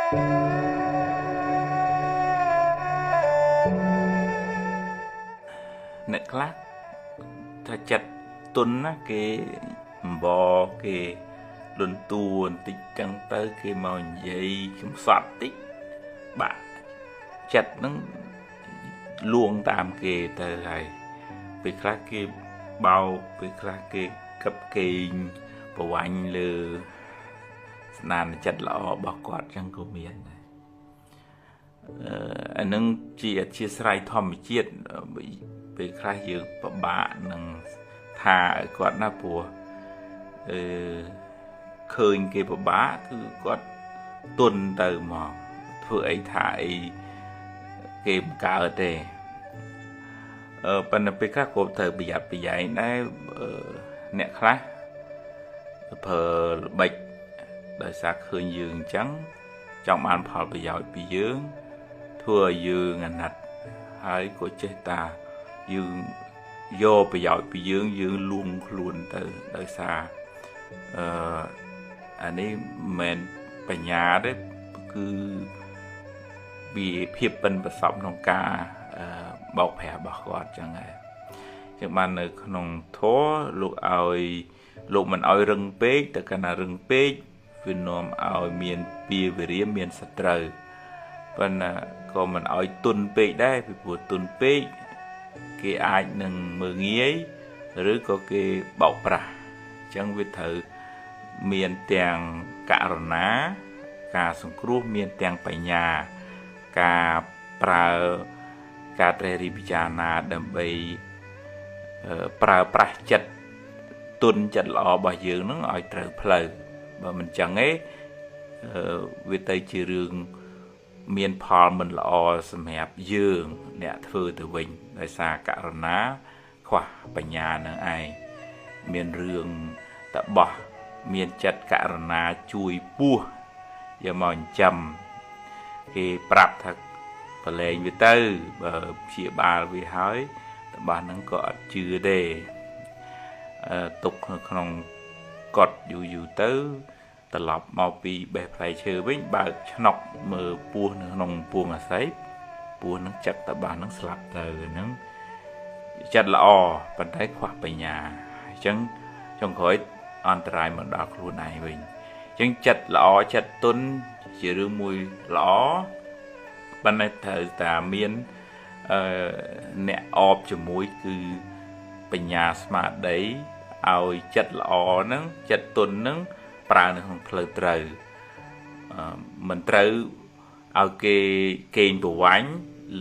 អ្នកខ្លះថាចិត្តទុនណាគេអំបគេលន់តួបន្តិចចឹងទៅគេមកនិយាយកំសត់តិចបាក់ចិត្តហ្នឹងលួងតាមគេទៅហើយពេលខ្លះគេបោកពេលខ្លះគេកឹបគេងប្រវាញ់លើស្នាដៃចិត្តល្អរបស់គាត់ចឹងក៏មានដែរអានឹងជាអធិស្ឋានធម្មជាតិពេលខ្លះយើងពិបាកនឹងថាឲ្យគាត់ណាព្រោះឃើញគេពិបាកគឺគាត់ទុនទៅមកធ្វើអីថាអីគេមិនកើតទេប៉ុន្តែពេលខ្លះក៏ត្រូវប្រយ័ត្នប្រយែងដែរអ្នកខ្លះប្រើល្បិចដោយសារឃើញយើងអញ្ចឹងចង់បានផលប្រយោជន៍ពីយើងធ្វើឲ្យយើងអាណិតហើយក៏ចេះតាយើងយកប្រយោជន៍ពីយើងលួងខ្លួនទៅដោយសារអានេះមិនបញ្ញាទេគឺវាភាពប៉ិនប្រសប់ក្នុងការបោកប្រាស់របស់គាត់ចឹងហើយចឹងបាននៅក្នុងធម៌លោកមិនឲ្យរឹងពេកតែកាលណារឹងពេកវានាំឲ្យមានពាវេរាមានសត្រូវប៉ុន្តែក៏មិនឲ្យទុនពេកដែរពីព្រោះទុនពេកគេអាចនឹងមើលងាយឬក៏គេបោកប្រាស់អញ្ចឹងវាត្រូវមានទាំងករុណាការសង្គ្រោះមានទាំងបញ្ញាការប្រើការត្រេះរិះពិចារណាដើម្បីប្រើប្រាស់ចិត្តទុនចិត្តល្អរបស់យើងនឹងឲ្យត្រូវផ្លូវបើមិនចឹងទេវាទៅជារឿងមានផលមិនល្អសម្រាប់យើងអ្នកធ្វើទៅវិញដោយសារករណាខ្វះបញ្ញានឹងឯងមានរឿងតបោះមានចិត្តករណាជួយពោះយកមកចិញ្ចឹមគេប្រាប់ថាប្រឡែងវាទៅបើព្យាបាលវាហើយតបោះហ្នឹងក៏អត់ជឿទេទុកក្នុងកត់យូរទៅត្រឡប់មកពីបេះផ្លែឈើវិញបើកឆ្នុកមើលពស់នៅក្នុងពួងអាស័យពស់នឹងចឹកតបាសនឹងស្លាប់ទៅហ្នឹងចិត្តល្អប៉ុន្តែខ្វះបញ្ញាអញ្ចឹងចុងក្រោយអន្តរាយមកដល់ខ្លួនឯងវិញអញ្ចឹងចិត្តល្អចិត្តទុនជារឿងមួយល្អប៉ុន្តែត្រូវតែមានអ្នកអបជាមួយគឺបញ្ញាស្មារតីឲ្យចិត្តល្អហ្នឹងចិត្តទុនហ្នឹងប្រើនៅក្នុងផ្លូវត្រូវមិនត្រូវឲ្យគេកេងប្រវាញ់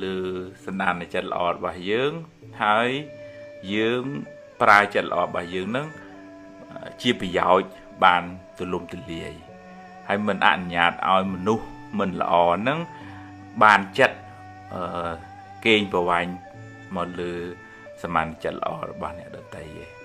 លើសន្តានចិត្តល្អរបស់យើងហើយយើងប្រើចិត្តល្អរបស់យើងនឹងជាប្រយោជន៍បានទូលំទូលាយហើយមិនអនុញ្ញាតឲ្យមនុស្សមិនល្អនឹងបានចិត្តកេងប្រវាញ់មកលើសមានចិត្តល្អរបស់អ្នកដទៃឯង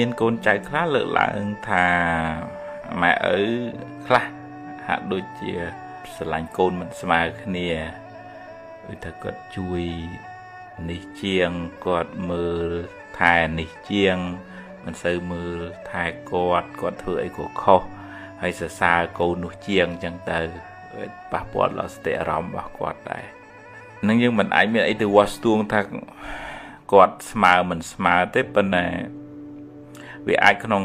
មានកូនចៅខ្លះលើកឡើងថាម៉ែឪខ្លះហាក់ដូចជាស្រឡាញ់កូនមិនស្មើគ្នាដូចថាគាត់ជួយ នេះជាងគាត់មើលថែនេះជាងមិនសូវមើលថែគាត់ធ្វើអីក៏ខុសហើយសរសើរកូននោះជាងអញ្ចឹងទៅប៉ះពាល់ដល់សតិអារម្មណ៍របស់គាត់ដែរនឹងយើងមិនអាចមានអីទៅវាស់ស្ទួងថាគាត់ស្មើមិនស្មើទេប៉ុន្តែវាអាចក្នុង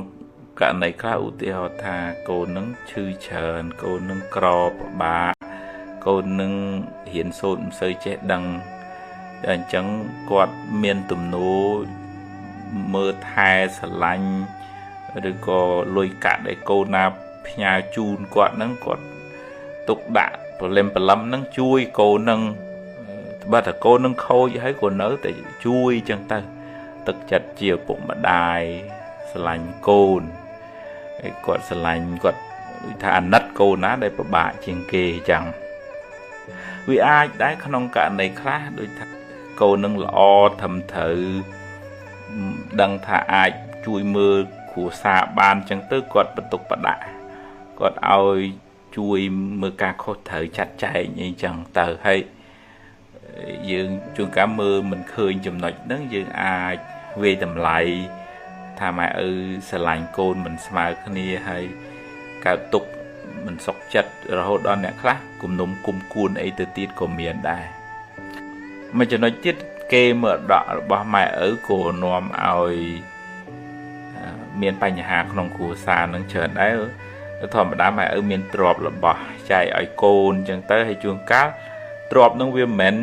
ករណីខ្លះឧទាហរណ៍ថាកូននឹងឈឺច្រើនកូននឹងក្រពិបាកកូននឹងរៀនសូត្រមិនសូវចេះដឹងតែអញ្ចឹងគាត់មានទំនោរមើលថែស្រឡាញ់ឬក៏លុយកាក់ដែលកូនណាផ្ញើជូនគាត់នឹងគាត់ទុកដាក់ប្រលឹមនឹងជួយកូននឹងបើតែកូននឹងខូចហើយក៏នៅតែជួយអញ្ចឹងទៅទឹកចិត្តជាឪពុកម្ដាយស្រឡាញ់កូនហើយគាត់ស្រឡាញ់គាត់ដូចថាអាណិតកូនណាដែលពិបាកជាងគេអញ្ចឹងវាអាចដែរក្នុងករណីខ្លះដូចថាកូននឹងល្អត្រឹមត្រូវដឹងថាអាចជួយមើលគ្រួសារបានអញ្ចឹងទៅគាត់បន្ទុកបដាក់គាត់ឲ្យជួយមើលការខុសត្រូវចាត់ចែងអីចឹងទៅហើយយើងជួនកាលមើលមិនឃើញចំណុចហ្នឹងយើងអាចវាយតម្លៃថាម៉ែឪស្រឡាញ់កូនមិនស្មើគ្នាហើយកើតទុកមិនសុខចិត្តរហូតដល់អ្នកខ្លះគំនុំគុំគួនអីទៅទៀតក៏មានដែរមួយចំណុចទៀតគេមើលដករបស់ម៉ែឪក៏នាំឲ្យមានបញ្ហាក្នុងគ្រួសារនឹងច្រើនដែរធម្មតាម៉ែឪមានទ្រព្យរបស់ចែកឲ្យកូនអញ្ចឹងទៅហើយជួនកាលទ្រព្យនឹងវាមិនមែន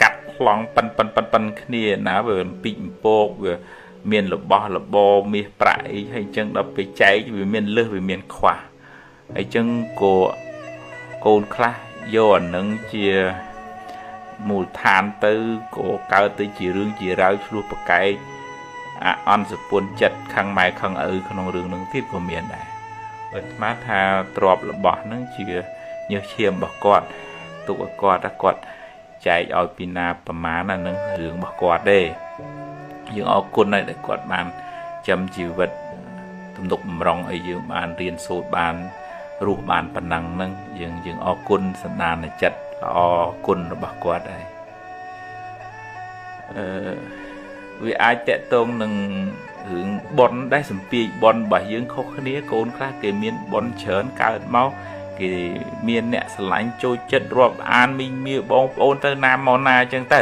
កាត់ប្លង់ប៉ិនគ្នាណាវាពីកពកវាមានរបស់របរមាសប្រាក់អីហើយអញ្ចឹងដល់ពេលចែកវាមានលើសវាមានខ្វះហើយអញ្ចឹងក៏កូនខ្លះយកអានឹងជាមូលដ្ឋានទៅក៏កើតទៅជារឿងជារាវឆ្លោះប្រកែកអន់សពុនចិត្តខាងម៉ែខាងឪក្នុងរឿងនឹងទៀតក៏មានដែរបើស្មានថាទ្រព្យរបស់នឹងជាញើសឈាមរបស់គាត់ទុកឲ្យគាត់ចែកឲ្យពីណាប្រមាណអានឹងរឿងរបស់គាត់ទេយើងអរគុណហើយដែលគាត់បានចាំជីវិតទំនុកបំរុងឲ្យយើងបានរៀនសូត្របានរស់បានប៉ុណ្ណឹងហ្នឹងយើងអរគុណសន្តានចិត្តល្អគុណរបស់គាត់ហើយវាអាចតកតងនឹងរឿងប៉ុនដែរសម្ពាធប៉ុនរបស់យើងខុសគ្នាកូនខ្លះគេមានប៉ុនច្រើនកើតមកគេមានអ្នកស្រឡាញ់ចូលចិត្តរាប់អានមីងមាបងប្អូនទៅណាមកណាអញ្ចឹងទៅ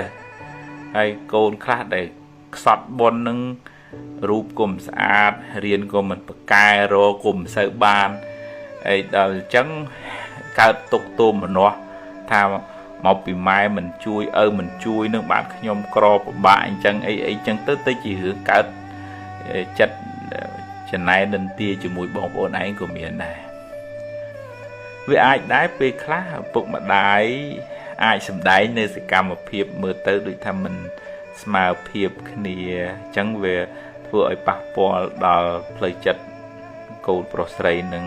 ហើយកូនខ្លះដែលខ្សត់ប៉ុននឹងរូបគុំស្អាតរៀនក៏មិនប្រកែរគុំសូវបានហើយដល់អញ្ចឹងកើតទុកទោមនោះថាមកពីម៉ែមិនជួយឪមិនជួយនឹងបានខ្ញុំក្រពិបាកអញ្ចឹងអីអញ្ចឹងទៅជារឿងកើតចិត្តចំណែននិន្ទាជាមួយបងប្អូនឯងក៏មានដែរវាអាចដែរពេលខ្លះឪពុកម្ដាយអាចសម្ដែងនៅសកម្មភាពមើលទៅដូចថាមិនស្មើភាពគ្នាអញ្ចឹងវាធ្វើឲ្យប៉ះពាល់ដល់ផ្លូវចិត្តកូនប្រុសស្រីនឹង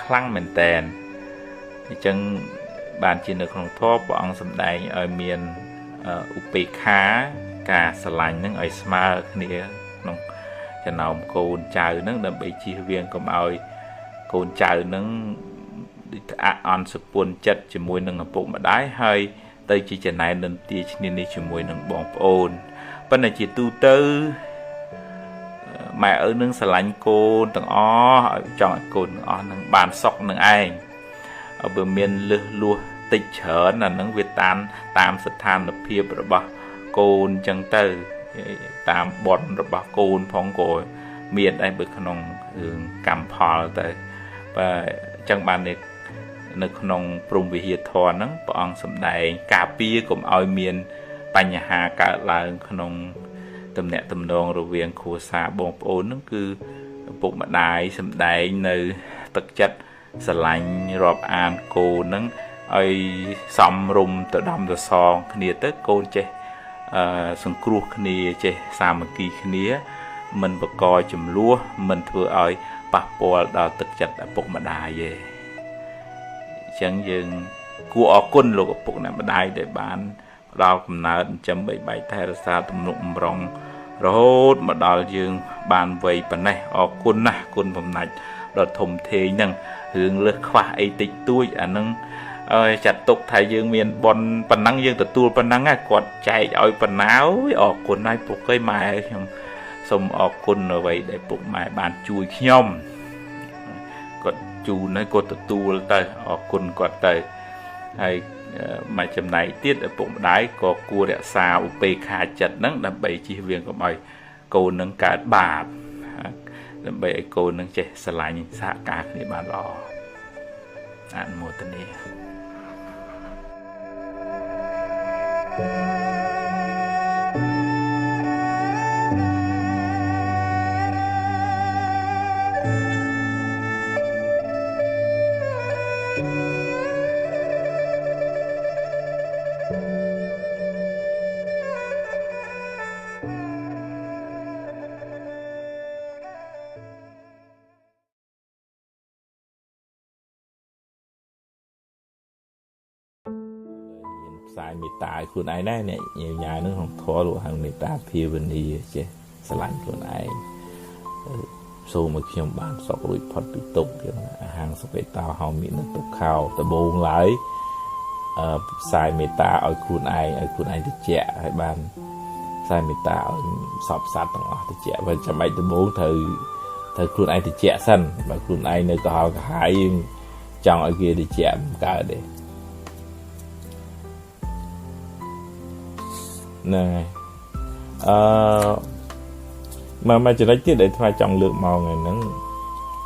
ខ្លាំងមែនតែនអញ្ចឹងបានជានៅក្នុងធម៌ព្រះអង្គសម្ដែងឲ្យមានឧបេក្ខាការស្រឡាញ់នឹងឲ្យស្មើគ្នាក្នុងចំណោមកូនចៅនឹងដើម្បីជៀសវាងកុំឲ្យកូនចៅនឹងអន់សពុនចិត្តជាមួយនឹងឪពុកម្ដាយហើយទៅជាចំណែននិន្ទាឈ្នានេះជាមួយនឹងបងប្អូនប៉ុន្តែជាទូទៅម៉ែឪនឹងស្រឡាញ់កូនទាំងអស់ឲ្យចង់ឲ្យកូនទាំងអស់នឹងបានសុខនឹងឯងបើមានលឹះលួសតិចច្រើនអានឹងវាតាមស្ថានភាពរបស់កូនចឹងទៅតាមបុណ្យរបស់កូនផងក៏មានដែរបើក្នុងរឿងកម្មផលទៅបើចឹងបាននៅក្នុងព្រហ្មវិហារធម៌ហ្នឹងព្រះអង្គសម្ដែងការពារកុំឲ្យមានបញ្ហាកើតឡើងក្នុងទំនាក់ទំនងរវាងគ្រួសារបងប្អូនហ្នឹងគឺឪពុកម្ដាយសម្ដែងនៅទឹកចិត្តស្រឡាញ់រាប់អានកូនហ្នឹងឲ្យសំរុំទៅដំទៅសងគ្នាទៅកូនចេះសង្គ្រោះគ្នាចេះសាមគ្គីគ្នាមិនបង្កចំនួនមិនធ្វើឲ្យប៉ះពាល់ដល់ទឹកចិត្តឪពុកម្ដាយទេអញ្ចឹងយើងគួរអរគុណលោកឪពុកម្ដាយដែលបានផ្ដល់កំណើតចិញ្ចឹមបីបាច់ថែរក្សាទំនុកបំរុងរហូតមកដល់យើងបានវ័យប៉ុណ្ណេះអរគុណណាស់គុណបំណាច់ដ៏ធំធេងហ្នឹងរឿងលើសខ្វះអីតិចតួចអានឹង จัดตกไทยយើងមានបនប៉ុណ្ណឹងយើងទទួលប៉ុណ្ណឹងគាត់ចែកឲ្យប៉ុណ្ណាអរគុណហើយពុកអើយម៉ែខ្ញុំសូមអរគុណអ្វីដែលពុកម៉ែបានជួយខ្ញុំគាត់ជូនហើយគាត់ទទួលទៅអរគុណគាត់ទៅហើយមកចំណែកទៀតឪពុកម្ដាយក៏គួររក្សាឧបេក្ខាចិត្តហ្នឹងដើម្បីជៀសវាងកុំឲ្យកូននឹងកើតបាបដើម្បីឲ្យកូននឹងចេះស្រឡាញ់សហការគ្នាបានល្អអនុមោទនាផ្សាយមេត្តាឲ្យខ្លួនឯងដែរអ្នកញ៉ាំនឹងក្នុងធម៌លោកហៅមេត្តាភាវនាចេះស្រឡាញ់ខ្លួនឯងសូមឲ្យខ្ញុំបានសុខរួចផុតពីទុក្ខចឹងអាហាងសុខេតោហៅមានទុក្ខោដំបូងឡើយផ្សាយមេត្តាឲ្យខ្លួនឯងតិចឲ្យបានផ្សាយមេត្តាឲ្យសពសត្វទាំងអស់តិចបើចាំបាច់ដំបូងត្រូវខ្លួនឯងតិចសិនបើខ្លួនឯងនៅកុហកកាហាយយើងចង់ឲ្យគេតិចមិនកើតទេណែមកចំណុចទៀតដែលថ្មចង់លើកមកថ្ងៃហ្នឹង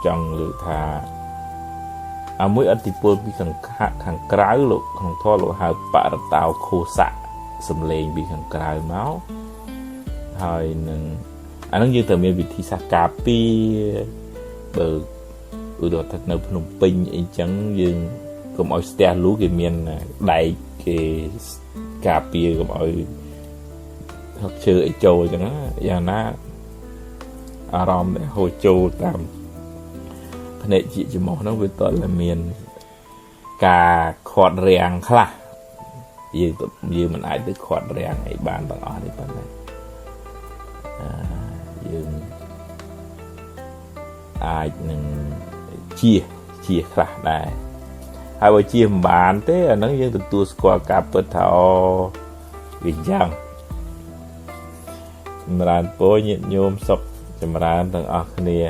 ចង់លើកថាមួយអតិពលពីខាងក្រៅលោកក្នុងធម៌លោកហៅបរតោខោសៈសំលេងពីខាងក្រៅមកហើយនឹងអាហ្នឹងយើងត្រូវមានវិធីសាស្ត្រការពារបើឧទាហរណ៍ថានៅភ្នំពេញអីចឹងយើងកុំឲ្យស្ទះលូគេមានដែកគេការពារកុំឲ្យហឹកឈើអីចូលចឹងយ៉ាងណាអារម្មណ៍ដែលហូរចូលតាមភ្នែកជាច្រមុះហ្នឹងវាតតែមានការខាត់រាំងខ្លះយើងមិនអាចទៅខាត់រាំងអីបានទាំងអស់នេះប៉ុណ្ណេះយើងអាចនឹងជាខ្លះដែរហើយបើជាមិនបានទេអាហ្នឹងយើងទទួលស្គាល់ការពិតថាវាយ៉ាងចម្រើនពរញាតិញោមសុខចម្រើនទាំងអស់គ្នាញ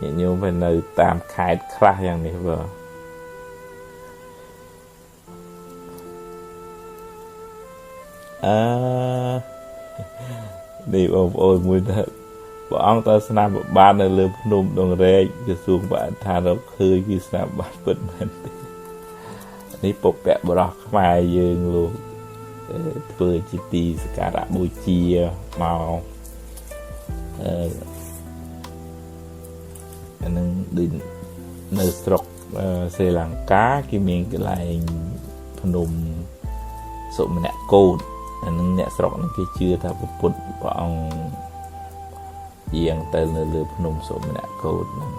ាតិញោមទៅនៅតាមខេត្តខ្លះយ៉ាងនេះបើនេះបងប្អូនមួយថាព្រះអង្គទៅស្នាមបាននៅលើភ្នំដងរែកក្រសួងបរិស្ថានរកឃើញគឺស្នាមបានពិតមែនទេនេះពុព្វបរោះខ្មែរយើងលោកធ្វើជាទីសក្ការៈបូជាមកអានឹងដូចនៅស្រុកស្រីលង្កាគេមានកន្លែងភ្នំសុមនគោតអានឹងអ្នកស្រុកហ្នឹងគេជឿថាពុទ្ធព្រះអង្គយាងទៅនៅលើភ្នំសុមនគោតហ្នឹង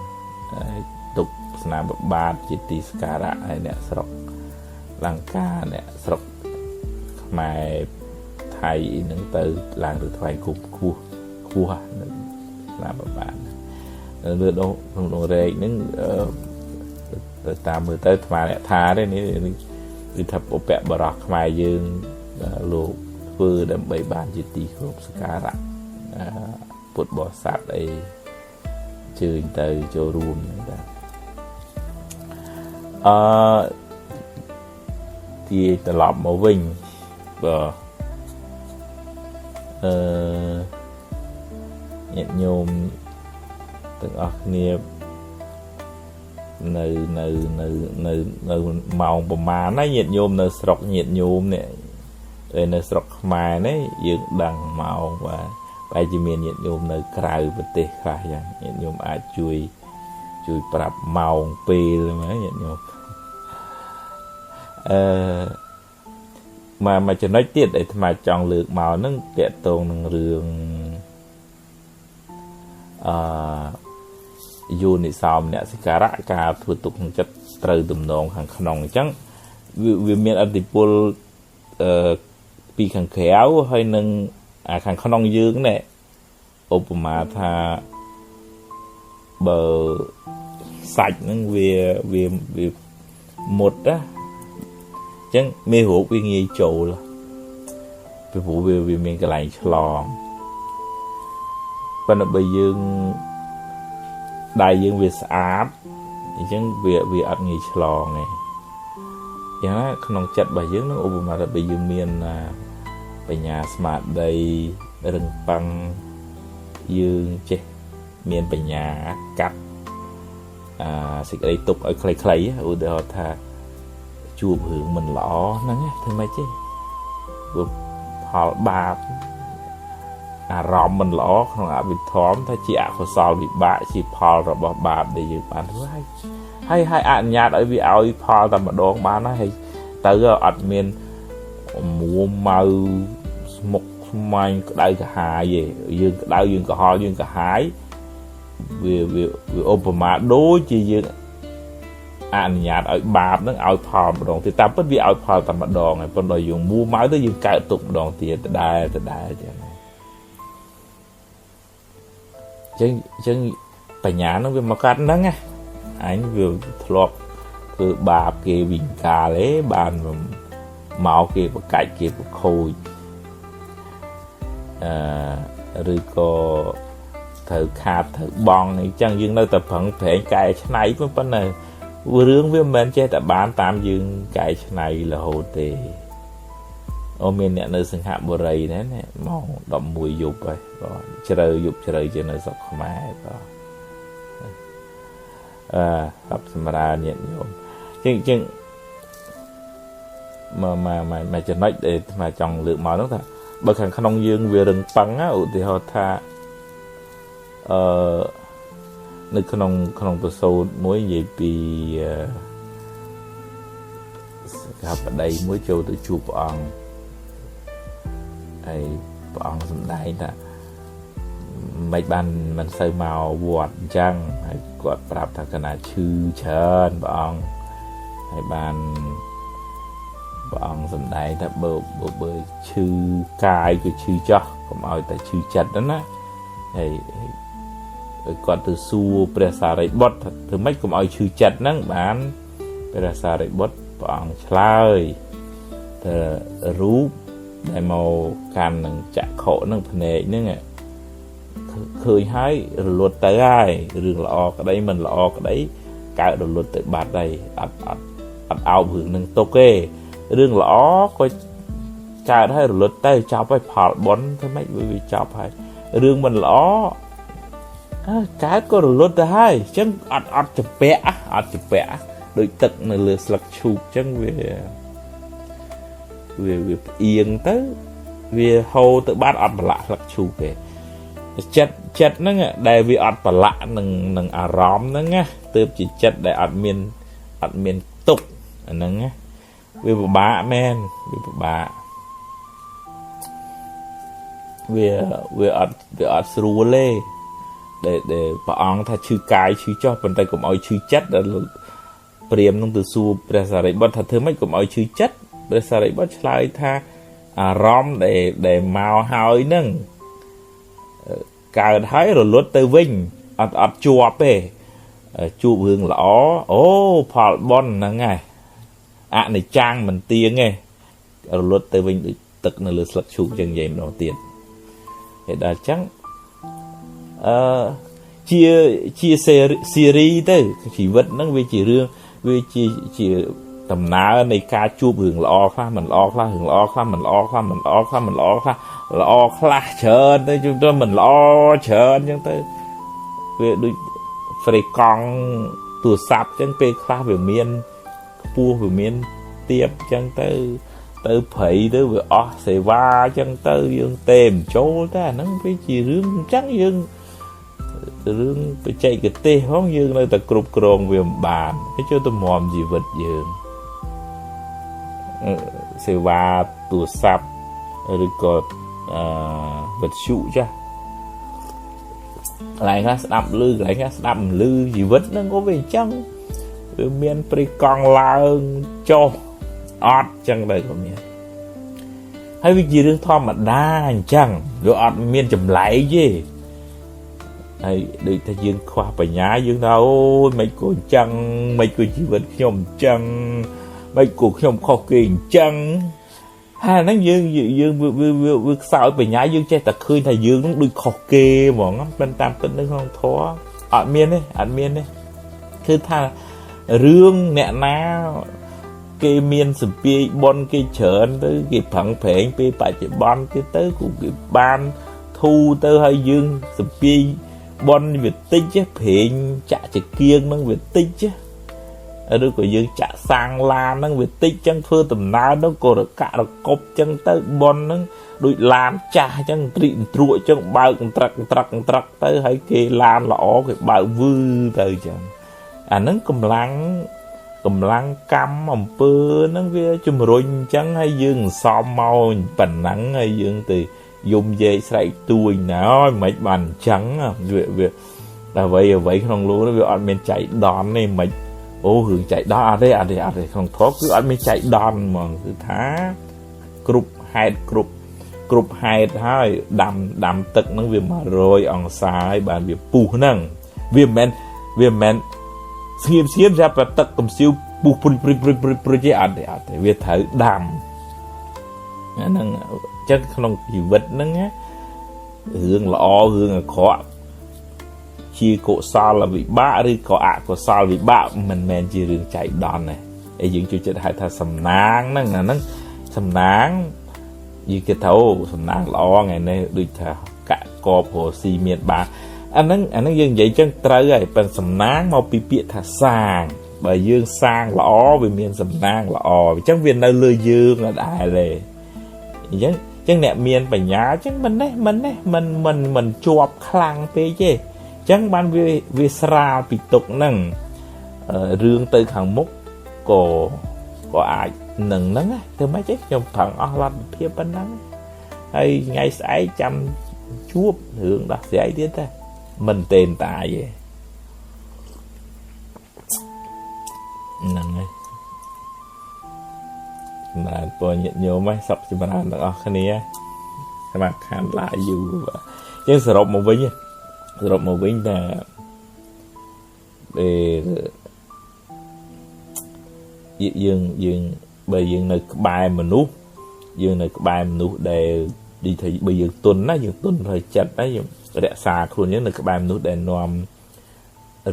ហើយទុកស្នាមបាទជាទីសក្ការៈឲ្យអ្នកស្រុកលង្កាអ្នកស្រុកខ្មែរថៃហ្នឹងទៅឡើងទៅថ្វាយគប់ខ្ពស់នៅស្នាមបាទនៅលើដងរែកហ្នឹងទៅតាមមើលទៅថ្មអ្នកថាទេនេះគឺថាពុព្វបរោះខ្មែរយើងលោកធ្វើដើម្បីបានជាទីគោរពសក្ការៈពុទ្ធបរិស័ទអីជើញទៅចូលរួមហ្នឹងដែរទីត្រឡប់មកវិញបើញាតិញោមទាំងអស់គ្នានៅម៉ោងប្រមាណណាញាតិញោមនៅស្រុកញាតិញោមនេះនៅស្រុកខ្មែរនេះយើងដឹងម៉ោងបាទបែរជាមានញាតិញោមនៅក្រៅប្រទេសខ្លះយ៉ាងញាតិញោមអាចជួយប្រាប់ម៉ោងពេលហ្នឹងញាតិញោមមកចំណុចទៀតដែលអាត្មាចង់លើកមកហ្នឹងតកតងនឹងរឿងយោនិសោមនសិការៈការធ្វើទុកក្នុងចិត្តត្រូវទំនងខាងក្នុងអញ្ចឹងវាមានអតិពលពីខាងក្រៅហើយនឹងខាងក្នុងយើងនេះឧបមាថា bờ sạch nó về một đó chẳng mê hộp với nghe trầu là về vụ về mình cái lại lò và nó bây giờ đại dương về áp chẳng về ăn nghe lò này chẳng là không chặt bài dương nó ôm mà bây giờ miền bây nhà smart đây rừng băng dương chứ miền bây nhà cắt xịt đây tục ở clay ở đó tha chụp hưởng mình lõ nắng thôi mấy chứ họ bà ròm mình lõ không bị thóm thay chị của sao bị bạ chị Paul rồi bỏ bà để dự bán thứ hay ăn nhạt ở vì áo Paul tầm mà đón bán nó hay tới ở miền mua màu một mai đây cả hai về dương đau dương cả ho dương cả hái vì Obama đối chi dương ăn nhạt ở bạp nó ao Paul mà đón thì ta bất vì ao Paul tầm mà đón này còn đòi dùng mua máu tới dương cạo tục đón tiền từ đây chứ tại nhà nó về mà cắt nó nghe anh vừa lọt cứ bạp kia bình cà lấy bàn màu kia và cạnh kia và khôi rồi có thử khát thử bong này chẳng dương nơi tập phận thể cài này với bên này vừa rướng với mình chết đã bán tam dương cài này là hồ tề ôm mình nè nơi sinh hạ bồ rầy đấy nè màu đậm mùi dục rồi trời cho nơi sọc không ai tập mà ra nhận nhôm chừng mà cho nói để mà chọn lượng màu đó thôi bởi khăn không dương về rừng băng á thì họ tha nơi không tôi sâu muối gì vì gặp ở đây muối châu tôi chụp on hay on đây là mấy ban mình xây màu vọt trăng hay quạt prap thà cái nào chư chơn bọn hay ban đây là bờ chư cài của chư cho còn ai tại chư chặt đó nè hay còn từ xu presa ray bot từ mấy cũng ai chư chặt nắng bán presa ray bot bọn chơi từ rú đại màu can nâng chạ khổ nâng phần này nữa khơi hái luật tới ai rừng lọ cái đấy mình lọ cái đấy cả đồ luật tới bạt đây ắt áo hưởng nâng tô kê rừng lọ coi cả đấy luật tới chào phải phật bón thế mấy vì chào phải rừng mình lọ cái có đồ luật tới hai chân ắt chụp bẹ đôi tật này lừa sặc chụp chân về yên tới về hầu tự bắt ắt lạ sặc chụp về chất nó nghe đại vì ắt bà lạ nâng róm nó nghe từ chỉ chất đại ắt miền tục nó nghe vì bà men vì ắt sưu lê để bà ông ta chư cái chư cho bên tay cũng oi chư chất là priêm nông từ su presa ray bot thật thứ mấy cũng oi chư chất presa ray bot lại tha róm để màu hơi nâng cả thấy rồi lót tới vinh ắt chua pe chua hương lõ phật bon là ngay này trang mình tiếng nghe rồi lót tới vinh tực là lừa sặc chua chân vậy đầu tiên thì đã chắc chia series tới chỉ vật nó về chỉ riêng về chỉ tầm ná này ca chua hương lõ pha mình lõ pha hương lõ pha mình lõ pha mình lõ pha mình lõ pha lo khla chơn tới chúng tôi mình lo chơn chẳng tới về đôi phải con tù sạp chẳng về khla về miền pua về miền tiếp chẳng tới phải tới về sẽ va chẳng tới dương tìm chỗ ta nó phải chỉ rương trắng dương rương phải chạy cái tê không dương nơi ta cục cồn về bàn cái cho tôi mòm gì vật dương sẽ va tù sạp rồi còn vật sụ cha lại khác đạp lư gì vẫn nó có về chăng từ miền pre con la cho ọt chăng đây của miền hay vì gì đương thom mà đa chăng rồi ọt miền chầm lại gì ហើយដូចថាយើងខ្វះបញ្ញាយើងថាអូយមិនគួរអញ្ចឹងមិនគួរជីវិតខ្ញុំអញ្ចឹងមិនគួរខ្ញុំខុសគេអញ្ចឹងហើយហ្នឹងយើងវាខ្សោយបញ្ញាយើងចេះតែឃើញថាយើងនឹងដូចខុសគេហ្មងមិនតាមពិតនៅក្នុងធម៌អត់មានទេគឺថារឿងអ្នកណាគេមានសម្ពាយប៉ុនគេច្រើនទៅគេប្រឹងប្រែងពេលបច្ចុប្បន្នគេទៅគេបានធូរទៅហើយយើងសម្ពាយប៉ុនវាតិចប្រែងចាក់ចង្គៀងហ្នឹងវាតិចឬក៏យើងចាក់សាំងឡានហ្នឹងវាតិចចឹងធ្វើដំណើរហ្នឹងក៏រកាក់រកប់ចឹងទៅប៉ុនហ្នឹងដូចឡានចាស់ចឹងត្រិកត្រួកចឹងបើកត្រាក់ទៅហើយគេឡានល្អគេបើកវឺទៅចឹងអាហ្នឹងកម្លាំងកម្មអំពើហ្នឹងវាជំរុញអញ្ចឹងហើយយើងសំមកប៉ុណ្ណឹងហើយយើងទៅយំយេកស្រែកទួយណាស់មិនបានអញ្ចឹងវាអ្វីក្នុងលោកនេះវាអត់មានចៃដន្យទេមិនអូរឿងចៃដន្យអត់ទេក្នុងធម៌គឺអត់មានចៃដន្យហ្មងគឺថាគ្រប់ហេតុគ្រប់ហេតុហើយដាំទឹកហ្នឹងវា100អង្សាហើយបានវាពុះហ្នឹងវាមិនមែនស្ងៀមស្រាប់តែទឹកកំសៀវពុះព្រុយទេអត់ទេវាត្រូវដាំហ្នឹងចឹងក្នុងជីវិតហ្នឹងរឿងល្អរឿងអាក្រក់ជាកុសលវិបាកឬក៏អកុសលវិបាកមិនមែនជារឿងចៃដន្យទេហើយយើងជួយចិត្តហៅថាសំណាងហ្នឹងអាហ្នឹងសំណាងយើងគេថាសំណាងល្អថ្ងៃនេះដូចថាកកបរស៊ីមានបានអាហ្នឹងយើងនិយាយចឹងត្រូវហើយប៉ុន្តែសំណាងមកពីពាក្យថាសាងបើយើងសាងល្អវាមានសំណាងល្អអញ្ចឹងវានៅលើយើងដដែលទេអញ្ចឹងអ្នកមានបញ្ញាអញ្ចឹងមិនជាប់ខ្លាំងពេកទេអញ្ចឹងបានវាស្រាលពីទុកហ្នឹងរឿងទៅខាងមុខក៏អាចនឹងហ្នឹងទៅមិនទេខ្ញុំប្រឹងអស់លទ្ធភាពប៉ុណ្ណឹងហើយថ្ងៃស្អែកចាំជួបរឿងដោះស្រាយទៀតទេមិនតេនតាយទេហ្នឹងហើយសម្រាប់ពរញាតិញោមសុខចម្រើនទាំងអស់គ្នាសម្រាប់ខានឡាយូអញ្ចឹងសរុបមកវិញថាយើងបើយើងនៅក្បែរមនុស្សដែលនិយាយថាបើយើងទុនណាយើងទុនហើយចិត្តណាយើងរក្សាខ្លួនយើងនៅក្បែរមនុស្សដែលនាំ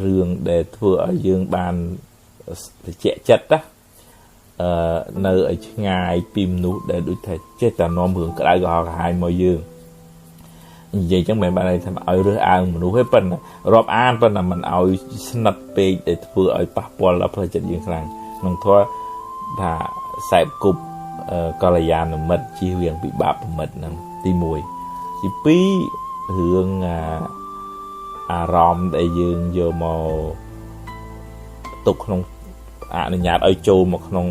រឿងដែលធ្វើឲ្យយើងបានត្រជាក់ចិត្តណានៅឲ្យឆ្ងាយពីមនុស្សដែលដូចថាចេះតែនាំរឿងក្តៅក្រហាយមកយើងនិយាយចឹងមិនបានថាឲ្យរើសអើងមនុស្សទេប៉ុន្តែរាប់អានប៉ុន្តែមិនឲ្យស្និទ្ធពេកដែលធ្វើឲ្យប៉ះពាល់ដល់ផ្លូវចិត្តយើងខ្លាំងក្នុងធម៌ថាខ្សែគប់កល្យាណមិត្តជៀសវាងពីបាបមិត្តហ្នឹងទី1ទី2រឿងអារម្មណ៍ដែលយើងយកមកទុកក្នុងអនុញ្ញាតឲ្យចូលមកក្នុង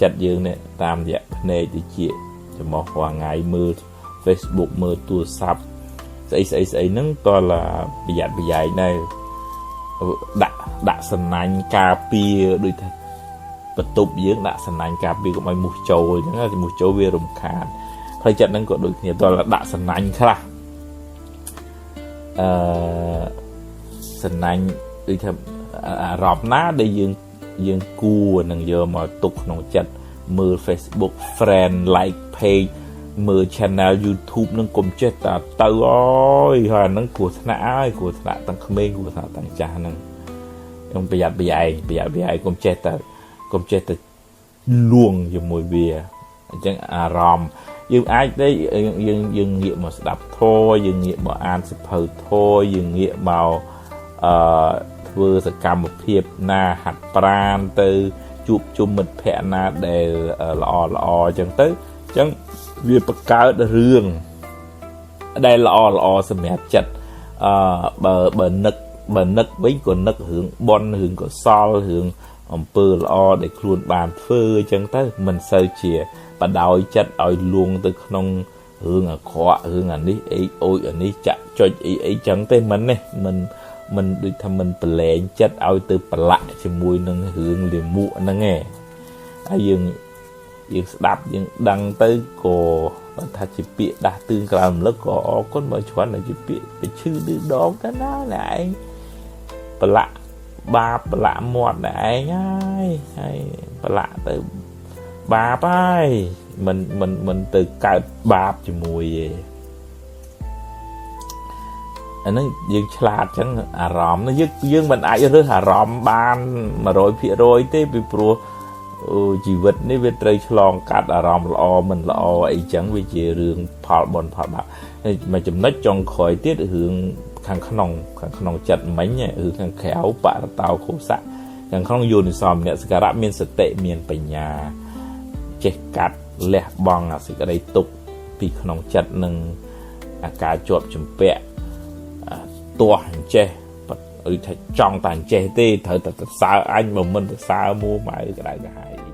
ចិត្តយើងនេះតាមរយៈភ្នែកទៅជាចំោះរាល់ថ្ងៃមើល Facebook មើលទូរស័ព្ទស្អីហ្នឹងតើប្រយ័ត្នប្រយែងដែរដាក់សំណាញ់ការពារដូចថាបន្ទប់យើងដាក់សំណាញ់ការពារកុំឲ្យមូសចូលអញ្ចឹងមូសចូលវារំខានផ្លូវចិត្តហ្នឹងក៏ដូចគ្នាតើដាក់សំណាញ់ខ្លះសំណាញ់ដូចថាអារម្មណ៍ណាដែលយើងគួរនឹងយកមកទុកក្នុងចិត្តមើល Facebook friend like page មើល channel YouTube នឹងកុំចេះតែទៅអើយហើយហ្នឹងគ្រោះថ្នាក់ហើយគ្រោះថ្នាក់ទាំងក្មេងគ្រោះថ្នាក់ទាំងចាស់ហ្នឹងខ្ញុំប្រយ័ត្នប្រយែងកុំចេះតែលួងជាមួយវាអញ្ចឹងអារម្មណ៍យើងអាចទេយើងងាកមកស្ដាប់ធម៌យើងងាកមកអានសៀវភៅធម៌យើងងាកមកធ្វើសកម្មភាពណាហាត់ប្រាណទៅជួបជុំមិត្តភ័ក្តិណាដែលល្អអញ្ចឹងទៅអញ្ចឹងវាបង្កើតរឿងដែលល្អសម្រាប់ចិត្តបើនឹកវិញក៏នឹករឿងបុណ្យរឿងកុសលរឿងអំពើល្អដែលខ្លួនបានធ្វើអញ្ចឹងទៅមិនសូវជាបដោយចិត្តឲ្យលួងទៅក្នុងរឿងអាក្រក់រឿងអានេះអីអូយអានេះចាក់ចុចអីអញ្ចឹងទេមិនទេមិនដូចថាមិនប្រឡែងចិត្តឲ្យទៅប្រឡាក់ជាមួយនឹងរឿងលាមកហ្នឹងឯងហើយយើង យើងស្ដាប់យើងដឹងទៅក៏ថាជាពាក្យដាស់តឿនក្រោមរំលឹកក៏អរគុណបើច្រើនតែជាពាក្យទៅឈឺឌឺដងទៅណាឯងប្រឡាក់បាបប្រឡាក់មាត់ឯងហើយប្រឡាក់ទៅបាបហើយមិនទៅកើតបាបជាមួយទេអាហ្នឹងយើងឆ្លាតចឹងអារម្មណ៍យើងមិនអាចរើសអារម្មណ៍បាន 100% ទេពីព្រោះជីវិតនេះវាត្រូវឆ្លងកាត់អារម្មណ៍ល្អមិនល្អអីចឹងវាជារឿងផលបុណ្យផលបាបមួយចំណុចចុងក្រោយទៀតរឿងខាងក្នុងចិត្តមិញឬខាងក្រៅបរតោខុសៈខាងក្នុងយោនិសមនសិការៈមានសតិមានបញ្ញាចេះកាត់លះបង់អាសេចក្តីទុក្ខពីក្នុងចិត្តនឹងអាការជាប់ជំពាក់ទាស់អញ្ចេះឬថាចង់តែអញ្ចេះទេត្រូវតែសើអញបើមិនទៅសើមួម៉ៅក្តៅក្រហាយ